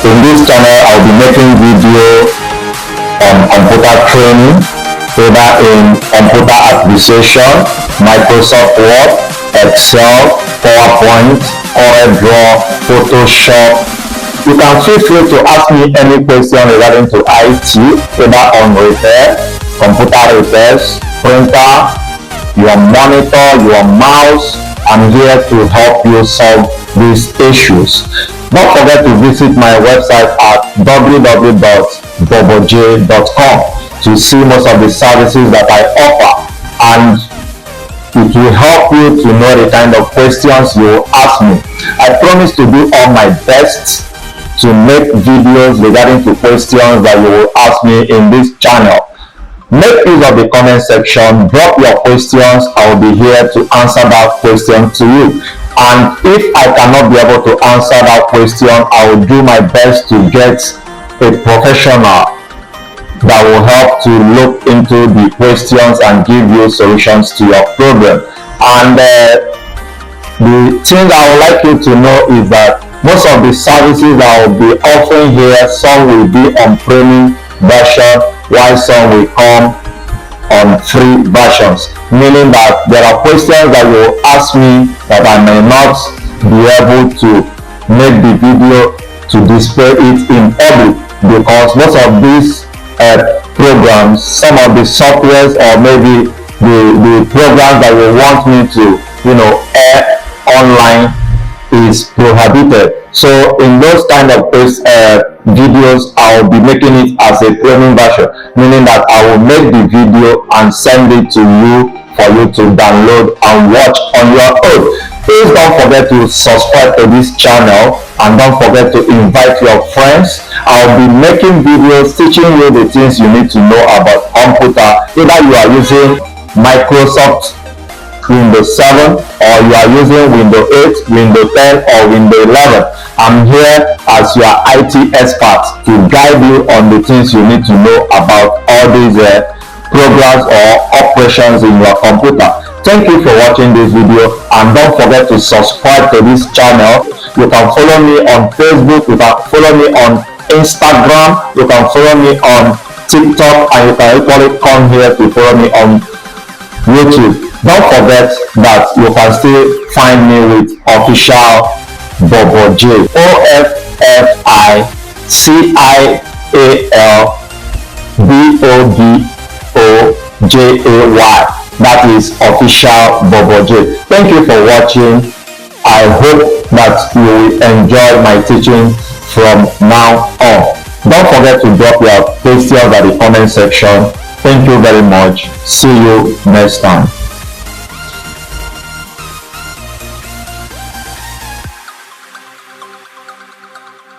In this channel, I'll be making video on computer training, either in computer administration, Microsoft Word, Excel, PowerPoint, CorelDRAW, Photoshop. You can feel free to ask me any question regarding to IT, either on repair, computer repairs, printer, your monitor, your mouse. I'm here to help you solve these issues. Don't forget to visit my website at www.boboj.com to see most of the services that I offer, and it will help you to know the kind of questions you will ask me. I promise to do all my best to make videos regarding to questions that you will ask me in this channel. Make use of the comment section, drop your questions. I will be here to answer that question to you. And if I cannot be able to answer that question, I will do my best to get a professional that will help to look into the questions and give you solutions to your problem. And the thing I would like you to know is that most of the services I will be offering here, some will be on premium version, while some will come on free versions, meaning that there are questions that you will ask me that I may not be able to make the video to display it in public, because most of these programs, some of the softwares, or maybe the programs that you want me to air online is prohibited. So in those kind of videos, I will be making it as a premium version, meaning that I will make the video and send it to you for you to download and watch on your own. Please don't forget to subscribe to this channel, and don't forget to invite your friends. I'll be making videos teaching you the things you need to know about computer, either you are using Microsoft Windows 7 or you are using Windows 8, Windows 10 or Windows 11. I'm here as your IT expert to guide you on the things you need to know about all these programs or operations in your computer. Thank you for watching this video, and don't forget to subscribe to this channel. You can follow me on Facebook, you can follow me on Instagram, you can follow me on TikTok, and you can equally come here to follow me on YouTube. Don't forget that you can still find me with official Boboj, OFFICIALBOBOJAY. That is official Boboj. Thank you for watching. I hope that you will enjoy my teaching from now on. Don't forget to drop your questions at the comment section. Thank you very much. See you next time.